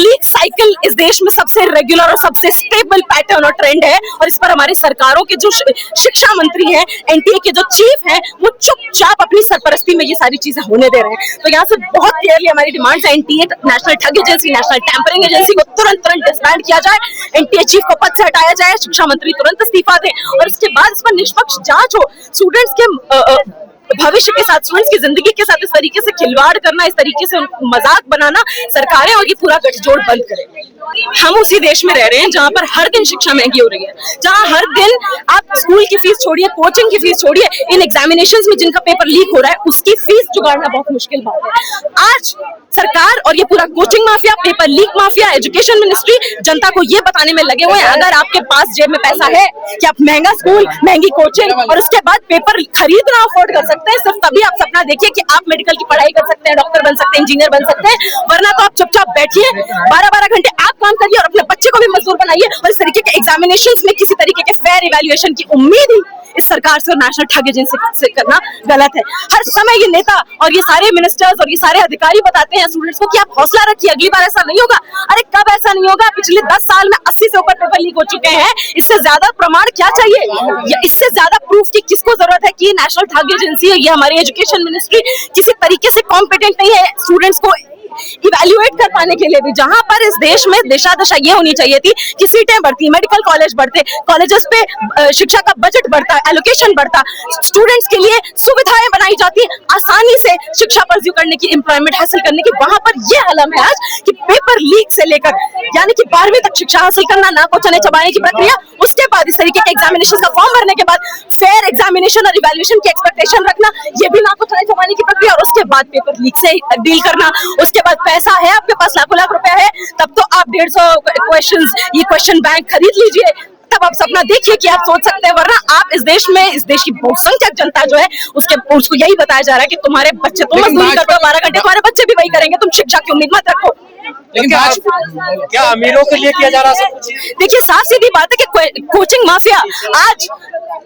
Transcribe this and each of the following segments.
Leak cycle इस देश में सबसे रेगुलर और सबसे स्टेबल पैटर्न और ट्रेंड है, और इस पर हमारी सरकारों के जो शिक्षा मंत्री हैं, एनटीए के जो चीफ हैं, वो चुपचाप अपनी सरपरस्ती में ये सारी चीजें होने दे रहे हैं। तो यहाँ से बहुत क्लियरली हमारी डिमांड है, एनटीए नेशनल ठग एजेंसी, नेशनल टैंपरिंग एजेंसी को तुरंत डिसबैंड किया जाए, एनटीए चीफ को पद से हटाया जाए, शिक्षा मंत्री तुरंत इस्तीफा दें और इसके बाद इस पर निष्पक्ष जांच हो। स्टूडेंट्स के भविष्य के साथ, स्टूडेंट्स की जिंदगी के साथ इस तरीके से खिलवाड़ करना, इस तरीके से मजाक बनाना, सरकारें और ये पूरा गठजोड़ बंद करें। हम उसी देश में रह रहे हैं जहां पर हर दिन शिक्षा महंगी हो रही है, जहां हर दिन आप स्कूल की फीस छोड़िए, कोचिंग की फीस छोड़िए, इन एग्जामिनेशंस में जिनका पेपर लीक हो रहा है उसकी फीस जुगाड़ना बहुत मुश्किल बात है। आज सरकार और ये पूरा coaching mafia, paper leak mafia, education ministry जनता को ये बताने में लगे हुए हैं, अगर आपके पास जेब में पैसा है कि आप महंगा स्कूल, महंगी कोचिंग और उसके बाद पेपर खरीदना अफोर्ड कर सकते हैं, सिर्फ तभी आप सपना देखिए कि आप मेडिकल की पढ़ाई कर सकते हैं, डॉक्टर बन सकते हैं, इंजीनियर बन सकते हैं, वरना तो आप चुपचाप बैठिए, 12-12 घंटे आप काम करिए और अपने बच्चे को भी मजदूर बनाइए। और इस तरीके के एग्जामिनेशंस में किसी तरीके के फेयर इवैल्यूएशन की उम्मीद ही इस सरकार से और नेशनल ठग एजेंसी से करना गलत है। हर समय ये नेता और ये सारे मिनिस्टर्स और ये सारे अधिकारी बताते हैं स्टूडेंट्स को कि आप हौसला रखिए, अगली बार ऐसा नहीं होगा। अरे कब ऐसा नहीं होगा? पिछले 10 साल में 80 से ऊपर पेपर लीक हो चुके हैं। इससे ज्यादा प्रमाण क्या चाहिए, या इससे ज्यादा प्रूफ की किसको जरूरत है कि नेशनल ठग एजेंसी है, ये हमारी एजुकेशन मिनिस्ट्री किसी तरीके से कॉम्पिटेंट नहीं है स्टूडेंट्स को इवैल्यूएट कर पाने के लिए भी। जहां पर इस देश में दिशा दशा ये होनी चाहिए थी कि सीटें बढ़ती, मेडिकल कॉलेज बढ़ते, कॉलेजेस पे शिक्षा का बजट बढ़ता, एलोकेशन बढ़ता, स्टूडेंट्स के लिए सुविधाएं बनाई जाती, आसानी से शिक्षा परस्यू करने की, एम्प्लॉयमेंट हासिल करने की। वहां पर ये हालत है आज कि पेपर लीक से लेकर यानी कि 12वीं तक शिक्षा हासिल करना, ना को चने चबाने की प्रक्रिया, उसके बाद इस तरीके के एग्जामिनेशन का फॉर्म भरने के बाद फेयर एग्जामिनेशन और इवैल्यूएशन की एक्सपेक्टेशन रखना, ये भी ना को चने चबाने की प्रक्रिया, और उसके बाद पेपर लीक से डील करना। उसके बाद पैसा है आपके पास, लाखों लाख रुपया है, तब तो आप 150 ये क्वेश्चन बैंक खरीद लीजिए, तब आप सपना देखिए कि आप सोच सकते हैं। वरना आप इस देश में, इस देश की बहुसंख्यक जनता जो है उसको यही बताया जा रहा है कि तुम्हारे बच्चे तुम मजदूरी करते हो 12 घंटे, तुम्हारे बच्चे भी वही करेंगे, तुम शिक्षा की उम्मीद मत रखो। लेकिन क्या अमीरों के लिए किया जा रहा है? देखिए साफ सीधी बात है कि कोचिंग माफिया आज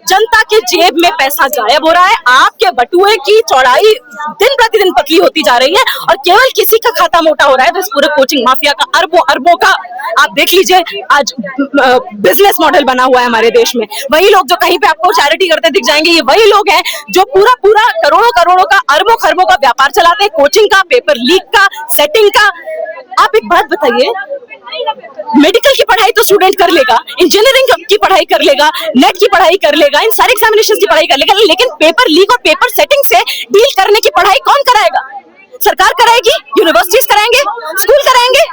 जनता के जेब में पैसा गायब हो रहा है, आपके बटुए की चौड़ाई दिन प्रतिदिन पतली होती जा रही है और केवल किसी का खाता मोटा हो रहा है। तो इस पूरे कोचिंग माफिया का अरबों का आप देख लीजिए आज बिजनेस मॉडल बना हुआ है हमारे देश में। वही लोग जो कहीं पे आपको चैरिटी करते दिख जाएंगे, ये वही लोग हैं जो पूरा करोड़ों का, अरबों खरबों का व्यापार चलाते हैं, कोचिंग का, पेपर लीक का, सेटिंग का। आप एक बात बताइए, मेडिकल की पढ़ाई तो स्टूडेंट कर लेगा, इंजीनियरिंग की पढ़ाई कर लेगा, नेट की पढ़ाई कर लेगा, इन सारे एग्जामिनेशन की पढ़ाई कर लेगा, लेकिन पेपर लीक और पेपर सेटिंग से डील करने की पढ़ाई कौन कराएगा? सरकार कराएगी, यूनिवर्सिटीज कराएंगे, स्कूल कराएंगे।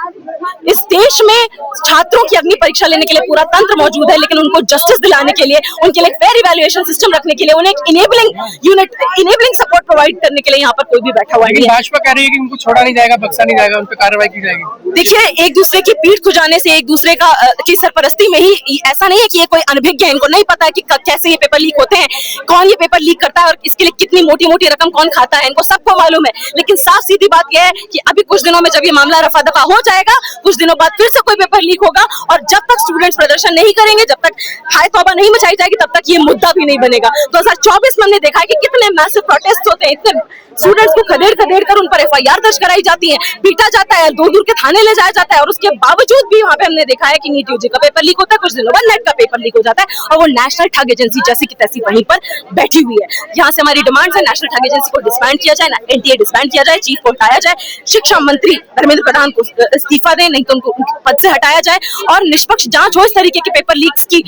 इस देश में छात्रों की अग्नि परीक्षा लेने के लिए पूरा तंत्र मौजूद है, लेकिन उनको जस्टिस दिलाने के लिए, उनके लिए फेयर इवैल्यूएशन सिस्टम रखने के लिए, उन्हें एक इनेबलिंग सपोर्ट प्रोवाइड करने के लिए यहाँ पर कोई भी बैठा हुआ नहीं है। भाजपा कह रही है कि उनको छोड़ा नहीं जाएगा, बख्शा नहीं जाएगा, उन पर कार्रवाई की जाएगी। देखिए, एक दूसरे की पीठ खुजाने से, एक दूसरे की सरपरस्ती में ही, ऐसा नहीं है कि ये कोई अनभिज्ञ है, इनको नहीं पता है कि कैसे ये पेपर लीक होते हैं, कौन ये पेपर लीक करता है और इसके लिए कितनी मोटी रकम कौन खाता है, इनको सबको मालूम है। लेकिन साफ सीधी बात यह है कि अभी कुछ दिनों में जब ये मामला रफा दफा हो जाएगा, कुछ दिनों बाद फिर से कोई पेपर लीक होगा, और जब तक स्टूडेंट्स प्रदर्शन नहीं करेंगे, जब तक हाय तौबा नहीं मचाई जाएगी, तब तक ये मुद्दा भी नहीं बनेगा। 2024 में हमने देखा है कि कितने मैसिव प्रोटेस्ट होते हैं, इतने स्टूडेंट्स को खदेड़ कर उन पर एफआईआर दर्ज कराई जाती है, पीटा जाता है, दूर के थाने ले जाया जाता है, और उसके बावजूद भी वहां पे हमने देखा है कि नीट यूजी का पेपर लीक होता है, कुछ दिनों बाद नेट का पेपर लीक हो जाता है, और वो नेशनल ठग एजेंसी जैसी की तैसी वहीं पर बैठी हुई है। यहाँ से हमारी डिमांड है, नेशनल ठग एजेंसी को डिसबैंड किया जाए, एनटीए डिसबैंड किया जाए, चीफ को हटाया जाए, शिक्षा मंत्री धर्मेंद्र प्रधान को इस्तीफा दें, नहीं तो उनको पद से हटाया जाए, और निष्पक्ष जांच हो इस तरीके के पेपर लीक्स की।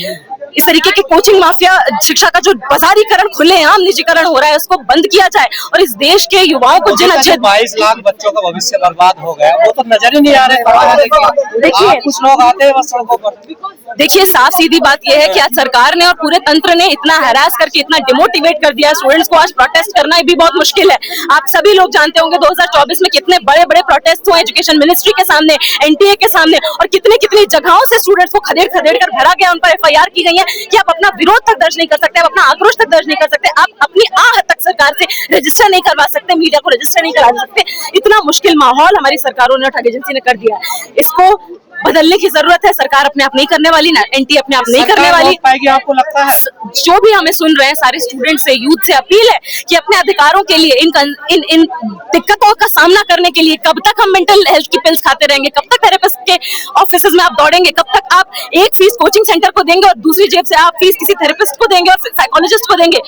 इस तरीके के कोचिंग माफिया, शिक्षा का जो बाजारीकरण, खुलेआम निजीकरण हो रहा है, उसको बंद किया जाए, और इस देश के युवाओं को 22 लाख बच्चों का भविष्य बर्बाद हो गया, वो तो नजर ही नहीं आ रहे। देखिए कुछ लोग आते हैं बस सड़कों पर। देखिए साफ सीधी बात यह है कि आज सरकार ने और पूरे तंत्र ने इतना हरास करके, इतना डिमोटिवेट कर दिया स्टूडेंट्स को, आज प्रोटेस्ट करना भी बहुत मुश्किल है। आप सभी लोग जानते होंगे 2024 में कितने बड़े प्रोटेस्ट हुए एजुकेशन मिनिस्ट्री के सामने, एनटीए के सामने, और कितनी जगहों से स्टूडेंट्स को खदेड़ कर भरा गया, उन पर एफआईआर की गई है कि आप अपना विरोध तक दर्ज नहीं कर सकते, आप अपना आक्रोश तक दर्ज नहीं कर सकते, आप अपनी आह तक सरकार से रजिस्टर नहीं करवा सकते, मीडिया को रजिस्टर नहीं करा सकते। इतना मुश्किल माहौल हमारी सरकारों ने, ठग एजेंसी ने कर दिया है। इसको बदलने की जरूरत है, सरकार अपने आप नहीं करने वाली। वाली ना, एनटीए अपने आप नहीं करने वाली। पाएगी आपको लगता है? जो भी हमें सुन रहे हैं सारे स्टूडेंट से, यूथ से अपील है कि अपने अधिकारों के लिए, इन दिक्कतों का सामना करने के लिए, कब तक हम मेंटल हेल्थ की पिल्स खाते रहेंगे, कब तक थेरेपिस्ट के ऑफिस में आप दौड़ेंगे, कब तक आप एक फीस कोचिंग सेंटर को देंगे और दूसरी जेब से आप फीस किसी थेरेपिस्ट को देंगे और साइकोलॉजिस्ट को देंगे।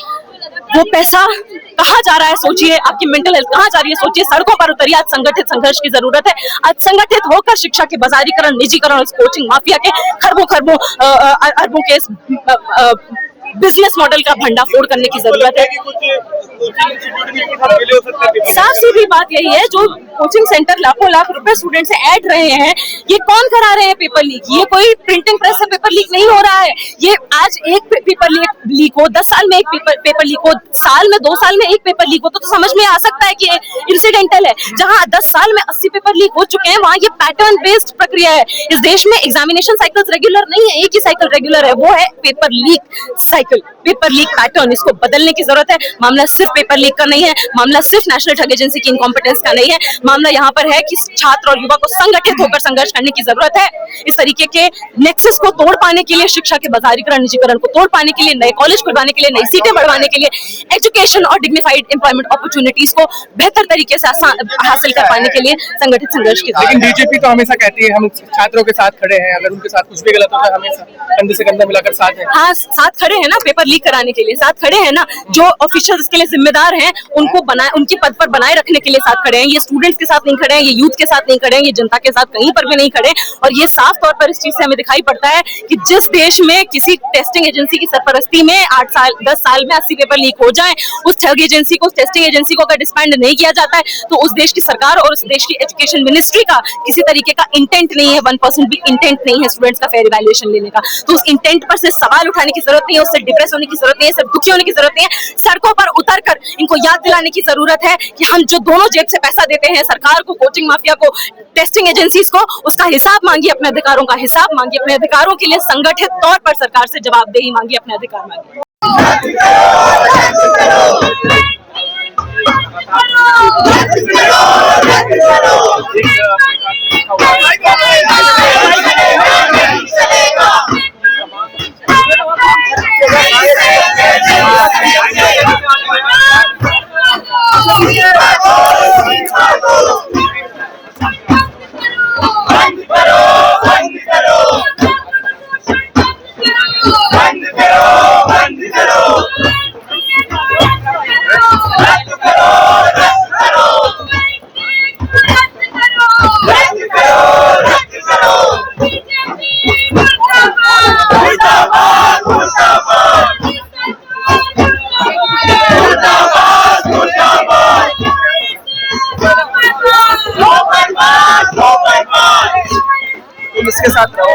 वो पैसा कहाँ जा रहा है सोचिए, आपकी मेंटल हेल्थ कहाँ जा रही है सोचिए। सड़कों पर उतरिए, आज संगठित संघर्ष की जरूरत है। आज संगठित होकर शिक्षा के बाजारीकरण, निजीकरण और कोचिंग माफिया के खरबों अरबों के बिजनेस मॉडल का भंडाफोड़ करने की जरूरत है। साफ सीधी बात यही है, जो कोचिंग सेंटर लाखों लाख रुपए स्टूडेंट से ऐड रहे हैं, ये कौन करा रहे हैं पेपर लीक? ये कोई प्रिंटिंग प्रेस से पेपर लीक नहीं हो रहा है। ये आज एक पेपर लीक हो, 10 साल में एक पेपर लीक हो, साल में 2 साल में एक पेपर लीक हो, तो समझ में आ सकता है कि इंसिडेंटल है। जहां 10 साल में 80 पेपर लीक हो चुके हैं, वहां ये पैटर्न बेस्ड प्रक्रिया है। इस देश में एग्जामिनेशन साइकिल्स रेगुलर नहीं है, एक ही साइकिल रेगुलर है, वो है paper leak cycle, paper leak pattern. इसको बदलने की जरूरत है। मामला सिर्फ पेपर लीक का नहीं है, मामला सिर्फ नेशनल ड्रग एजेंसी की इनकॉम्पिटेंस का नहीं है। मामला यहाँ पर है कि छात्र और युवा को संगठित होकर संघर्ष करने की जरूरत है। इस तरीके के नेक्सस को तोड़ पाने के लिए, शिक्षा के बाजारीकरण, निजीकरण को तोड़ पाने के लिए, नए कॉलेज खुलवाने के लिए, नई सीटें बढ़वाने के लिए, एजुकेशन और डिग्निफाइड एम्प्लॉयमेंट अपॉर्चुनिटीज को बेहतर तरीके से हासिल कर पाने के लिए संगठित संघर्ष की जरूरत है। लेकिन बीजेपी तो हमेशा कहती है हम छात्रों के साथ खड़े हैं, अगर उनके साथ कुछ भी गलत होता है हमेशा कंधे से कंधा मिलाकर साथ हैं। हाँ, साथ खड़े हैं ना, पेपर लीक कराने के लिए साथ खड़े हैं ना। जो ऑफिशियल्स इसके लिए जिम्मेदार हैं, उनको उनके पद पर बनाए रखने के लिए साथ खड़े हैं। ये स्टूडेंट्स के साथ नहीं खड़े हैं, ये यूथ के साथ नहीं खड़े हैं, ये जनता के साथ कहीं पर भी नहीं खड़े। और ये साफ तौर पर इस चीज से हमें दिखाई पड़ता है कि जिस देश में किसी टेस्टिंग एजेंसी की सरपरस्ती में 10 साल में 80 पेपर लीक हो जाए, उस ठग एजेंसी को, टेस्टिंग एजेंसी को अगर डिस्बैंड नहीं किया जाता है, तो उस देश की सरकार और उस देश की एजुकेशन मिनिस्ट्री का किसी तरीके का इंटेंट नहीं है, 1% भी इंटेंट नहीं है स्टूडेंट्स का फेयर इवैल्यूएशन लेने का। तो उस इंटेंट पर से सवाल उठाने की जरूरत नहीं है, उससे डिप्रेस होने की जरूरत नहीं है, सिर्फ दुखी होने की जरूरत नहीं है। सड़कों पर उतरकर इनको याद दिलाने की जरूरत है कि हम जो दोनों जेब से पैसा देते हैं, सरकार को, कोचिंग माफिया को, टेस्टिंग एजेंसीज को, उसका हिसाब मांगिए, अपने अधिकारों का हिसाब मांगिए, अपने अधिकारों के लिए संगठित तौर पर सरकार से जवाबदेही मांगिए, अपने अधिकार मांगिए। तुम इसके साथ रहो।